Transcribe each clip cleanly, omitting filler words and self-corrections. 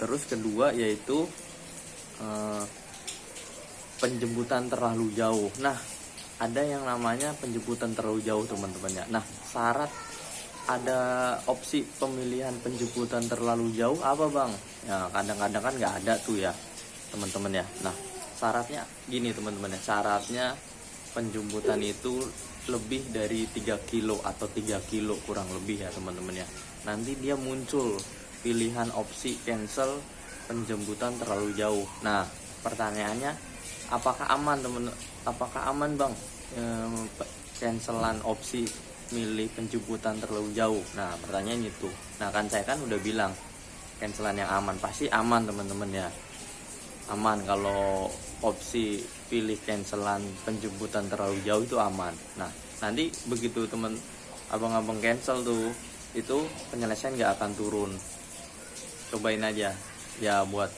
Terus kedua yaitu penjemputan terlalu jauh. Nah, ada yang namanya penjemputan terlalu jauh teman-teman ya. Nah, syarat ada opsi pemilihan penjemputan terlalu jauh apa bang? Ya kadang-kadang kan nggak ada tuh ya teman-teman ya. Nah, syaratnya gini teman-teman ya. Syaratnya penjemputan itu lebih dari 3 kilo atau 3 kilo kurang lebih ya teman-teman ya. Nanti dia muncul pilihan opsi cancel penjemputan terlalu jauh. Nah, pertanyaannya apakah aman teman? Apakah aman bang cancelan opsi milih penjemputan terlalu jauh? Nah, pertanyaan itu. Nah, kan saya kan udah bilang cancelan yang aman pasti aman teman-teman ya. Aman kalau opsi pilih cancelan penjemputan terlalu jauh itu aman. Nah, nanti begitu teman abang-abang cancel tuh, itu penyelesaian nggak akan turun. Cobain aja ya, buat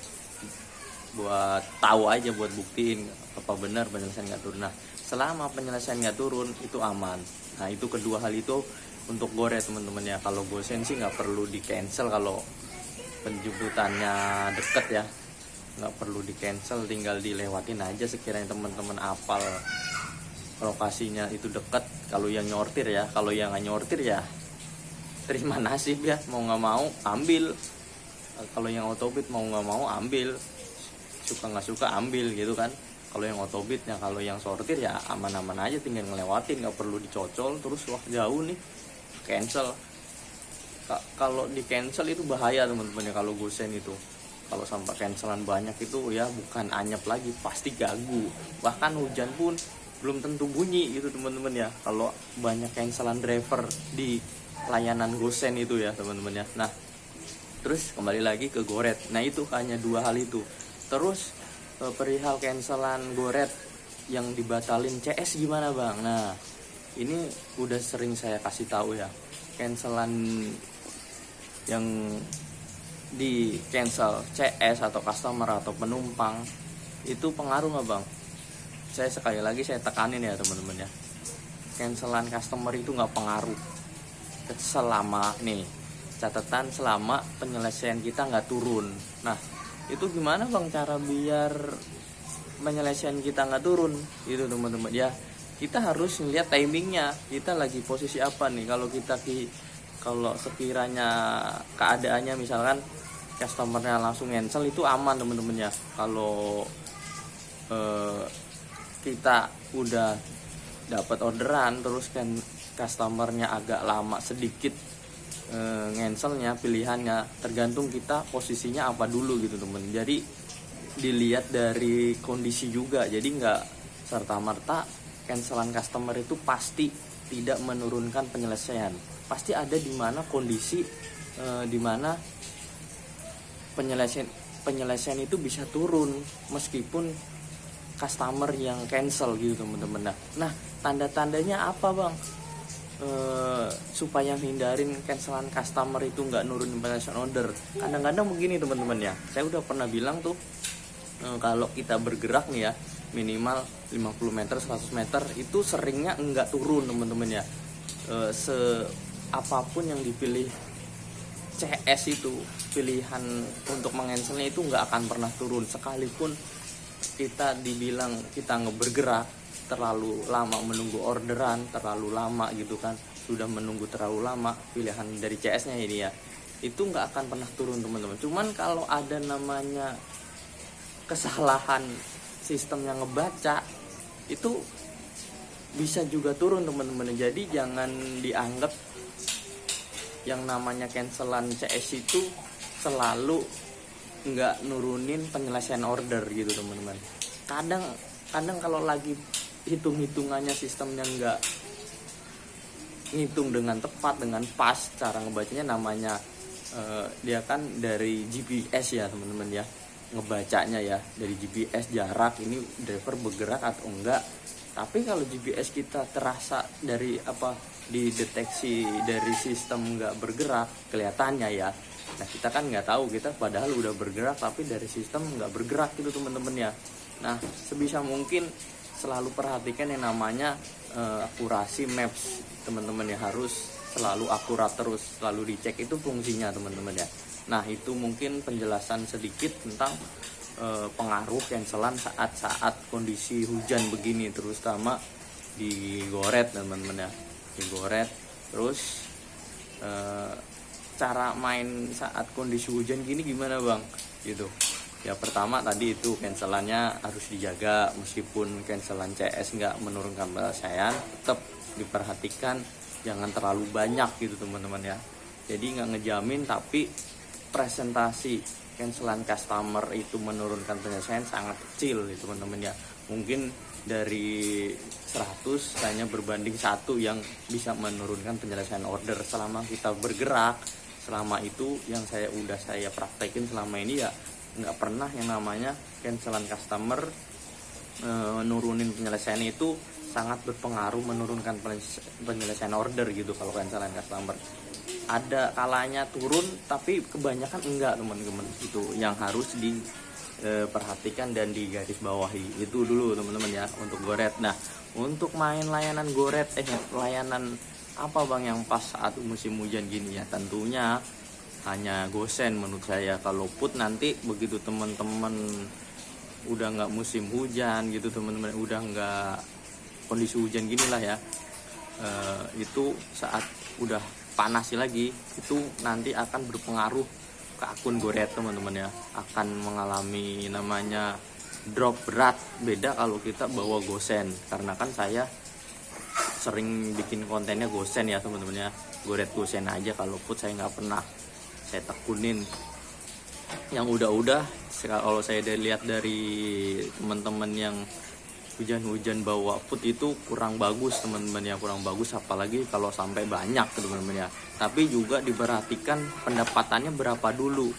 tahu aja, buat buktiin apa benar penyelesaian nggak turun. Nah, selama penyelesaian nggak turun itu aman. Nah, itu kedua hal itu untuk Goret teman-teman ya. Kalau Gosen sih nggak perlu di cancel kalau penjemputannya deket ya, nggak perlu di cancel, tinggal dilewatin aja sekiranya teman-teman apal lokasinya itu deket. Kalau yang nyortir ya, kalau yang nggak nyortir ya terima nasib ya, mau nggak mau ambil. Kalau yang autobit mau nggak mau ambil, suka nggak suka ambil gitu kan. Kalau yang autobitnya, kalau yang sortir ya aman-aman aja, tinggal ngelewatin, nggak perlu dicocol terus wah jauh nih cancel. Kalau di cancel itu bahaya teman-teman ya. Kalau Gosen itu kalau sampai cancelan banyak itu ya bukan anyep lagi, pasti gagu. Bahkan hujan pun belum tentu bunyi gitu teman-teman ya, kalau banyak cancelan driver di layanan Gosen itu ya teman-teman ya. Nah, terus kembali lagi ke Goret. Nah, itu hanya dua hal itu. Terus perihal cancelan Goret yang dibatalin CS gimana bang? Nah, ini udah sering saya kasih tahu ya. Cancelan yang di cancel CS atau customer atau penumpang itu pengaruh nggak bang? Saya sekali lagi saya tekanin ya teman-teman ya. Cancelan customer itu nggak pengaruh selama nih catatan selama penyelesaian kita nggak turun. Nah, itu gimana bang cara biar penyelesaian kita nggak turun itu teman-teman ya. Kita harus ngeliat timingnya, kita lagi posisi apa nih. Kalau sekiranya keadaannya misalkan customernya langsung cancel itu aman teman-teman ya. Kalau kita udah dapat orderan terus kan customernya agak lama sedikit ngenselnya, pilihannya tergantung kita posisinya apa dulu gitu temen. Jadi dilihat dari kondisi juga, jadi nggak serta-merta cancelan customer itu pasti tidak menurunkan penyelesaian. Pasti ada di mana kondisi di mana penyelesaian itu bisa turun meskipun customer yang cancel gitu teman-teman. Nah, tanda-tandanya apa bang? Supaya hindarin cancelan customer itu nggak nurunin penyelesaian order. Kadang-kadang begini teman-teman ya, saya udah pernah bilang tuh, kalau kita bergerak nih ya minimal 50 meter 100 meter itu seringnya nggak turun teman-teman ya. Apapun yang dipilih CS itu, pilihan untuk mengancelnya itu nggak akan pernah turun. Sekalipun kita dibilang kita bergerak terlalu lama menunggu orderan, terlalu lama gitu kan, sudah menunggu terlalu lama pilihan dari CS nya ini ya, itu nggak akan pernah turun teman-teman. Cuman kalau ada namanya kesalahan sistem yang ngebaca itu bisa juga turun teman-teman. Jadi jangan dianggap yang namanya cancelan CS itu selalu nggak nurunin penyelesaian order gitu teman-teman. Kadang kalau lagi hitung-hitungannya sistemnya nggak ngitung dengan tepat, dengan pas cara ngebacanya, namanya dia kan dari GPS ya teman-teman ya, ngebacanya ya dari GPS jarak ini driver bergerak atau enggak. Tapi kalau GPS kita terasa dari dideteksi dari sistem nggak bergerak kelihatannya ya. Nah, kita kan nggak tahu, kita padahal udah bergerak tapi dari sistem nggak bergerak gitu teman-teman ya. Nah, sebisa mungkin selalu perhatikan yang namanya akurasi maps teman-teman ya, harus selalu akurat terus, selalu dicek itu fungsinya teman-teman ya. Nah itu mungkin penjelasan sedikit tentang pengaruh cancelan saat kondisi hujan begini, terutama di Goret teman-teman ya, di Goret. Terus cara main saat kondisi hujan gini gimana bang gitu ya. Pertama tadi itu cancelannya harus dijaga, meskipun cancelan CS nggak menurunkan penyelesaian, tetap diperhatikan jangan terlalu banyak gitu teman-teman ya. Jadi nggak ngejamin, tapi presentasi cancelan customer itu menurunkan penyelesaian sangat kecil gitu teman-teman ya. Mungkin dari 100 hanya berbanding 1 yang bisa menurunkan penyelesaian order. Selama kita bergerak, selama itu yang saya praktekin selama ini ya, nggak pernah yang namanya cancelan customer nurunin penyelesaian itu sangat berpengaruh menurunkan penyelesaian order gitu. Kalau cancelan customer ada kalanya turun, tapi kebanyakan enggak teman-teman. Itu yang harus diperhatikan dan digarisbawahi. Itu dulu teman-teman ya untuk Goret. Nah untuk main layanan Goret layanan apa bang yang pas saat musim hujan gini ya, tentunya hanya Gosen menurut saya. Kalau Put nanti begitu teman-teman udah nggak musim hujan gitu teman-teman, udah nggak kondisi hujan gini lah ya, itu saat udah panas lagi, itu nanti akan berpengaruh ke akun Goret teman-teman ya, akan mengalami namanya drop berat. Beda kalau kita bawa Gosen, karena kan saya sering bikin kontennya Gosen ya teman-teman ya, Goret Gosen aja. Kalau Put saya nggak pernah saya tekunin. Yang udah kalau saya lihat dari teman-teman yang hujan-hujan bawa Put itu kurang bagus teman-teman ya, kurang bagus, apalagi kalau sampai banyak teman-teman ya. Tapi juga diperhatikan pendapatannya berapa dulu,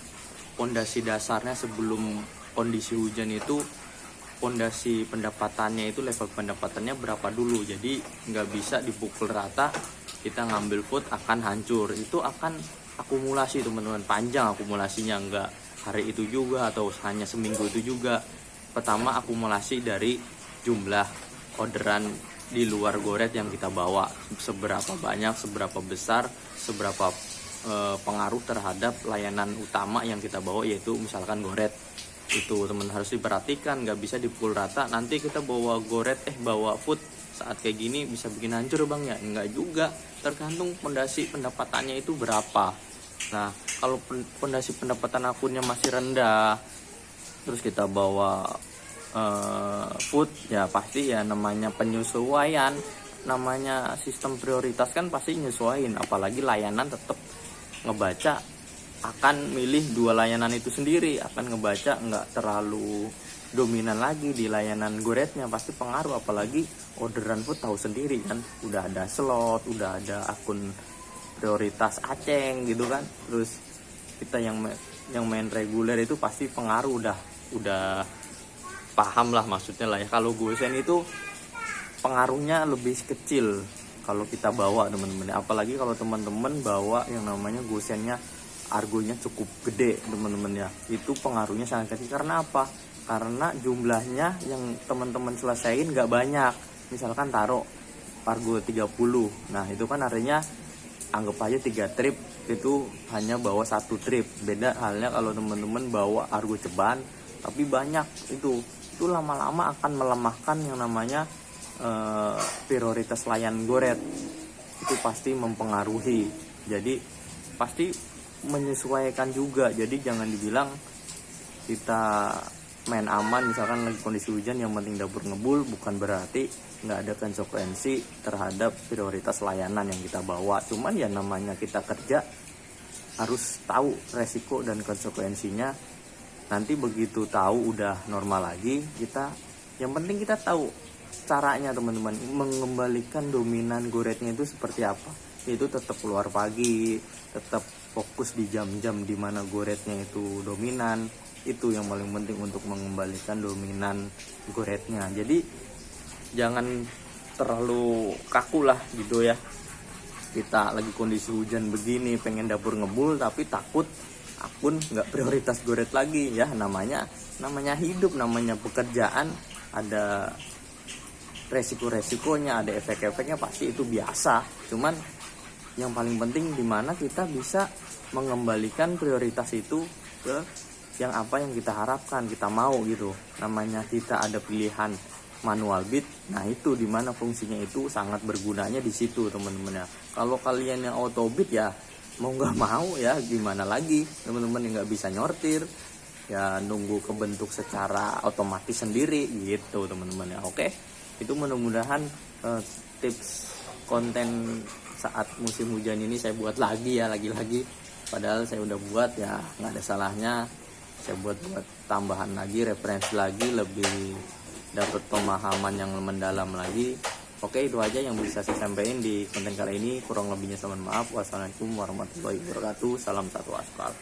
pondasi dasarnya sebelum kondisi hujan itu, pondasi pendapatannya itu, level pendapatannya berapa dulu. Jadi nggak bisa dipukul rata, kita ngambil Put akan hancur. Itu akan akumulasi teman-teman, panjang akumulasinya, nggak hari itu juga atau hanya seminggu itu juga. Pertama akumulasi dari jumlah orderan di luar Goret yang kita bawa, seberapa banyak, seberapa besar, seberapa pengaruh terhadap layanan utama yang kita bawa, yaitu misalkan Goret. Itu teman harus diperhatikan, nggak bisa dipukul rata. Nanti kita bawa Goret bawa Food saat kayak gini bisa bikin hancur bang ya, nggak juga, tergantung pondasi pendapatannya itu berapa. Nah kalau pondasi pendapatan akunnya masih rendah, terus kita bawa Food ya, pasti ya namanya penyesuaian, namanya sistem prioritas kan pasti nyesuaiin. Apalagi layanan tetap ngebaca, akan milih 2 layanan itu sendiri, akan ngebaca, nggak terlalu dominan lagi di layanan Goretnya, pasti pengaruh. Apalagi orderan Food tahu sendiri kan, udah ada slot, udah ada akun prioritas aceng gitu kan. Terus kita yang main reguler itu pasti pengaruh, udah paham lah maksudnya lah ya. Kalau Gosen itu pengaruhnya lebih kecil kalau kita bawa teman-teman, apalagi kalau teman-teman bawa yang namanya Gosennya argonya cukup gede teman-teman ya, itu pengaruhnya sangat kecil. Karena apa? Karena jumlahnya yang teman-teman selesaiin nggak banyak. Misalkan taruh argo 30, nah itu kan artinya anggap aja 3 trip itu hanya bawa 1 trip. Beda halnya kalau teman-teman bawa argo ceban tapi banyak, itu lama-lama akan melemahkan yang namanya prioritas layan Goret. Itu pasti mempengaruhi, jadi pasti menyesuaikan juga. Jadi jangan dibilang kita main aman misalkan lagi kondisi hujan yang penting dapur ngebul, bukan berarti nggak ada konsekuensi terhadap prioritas layanan yang kita bawa. Cuman ya namanya kita kerja harus tahu resiko dan konsekuensinya. Nanti begitu tahu udah normal lagi, yang penting kita tahu caranya teman-teman mengembalikan dominan Goretnya itu seperti apa. Itu tetap keluar pagi, tetap fokus di jam-jam dimana Goretnya itu dominan. Itu yang paling penting untuk mengembalikan dominan Goretnya. Jadi jangan terlalu kaku lah gitu ya. Kita lagi kondisi hujan begini, pengen dapur ngebul tapi takut akun nggak prioritas Goret lagi ya. Namanya hidup, namanya pekerjaan, ada resiko-resikonya, ada efek-efeknya, pasti itu biasa. Cuman yang paling penting dimana kita bisa mengembalikan prioritas itu ke yang apa yang kita harapkan, kita mau gitu. Namanya kita ada pilihan manual bit, nah itu dimana fungsinya itu sangat bergunanya di situ teman-teman ya. Kalau kalian yang auto bit ya mau nggak mau ya gimana lagi teman-teman, yang nggak bisa nyortir ya nunggu kebentuk secara otomatis sendiri gitu teman-teman ya. Oke, itu mudah-mudahan tips konten saat musim hujan ini saya buat lagi ya, lagi-lagi padahal saya udah buat ya, nggak ada salahnya saya buat tambahan lagi, referensi lagi, lebih dapat pemahaman yang mendalam lagi. Oke, itu aja yang bisa saya sampaikan di konten kali ini, kurang lebihnya saya mohon maaf. Wassalamualaikum warahmatullahi wabarakatuh. Salam satu aspal.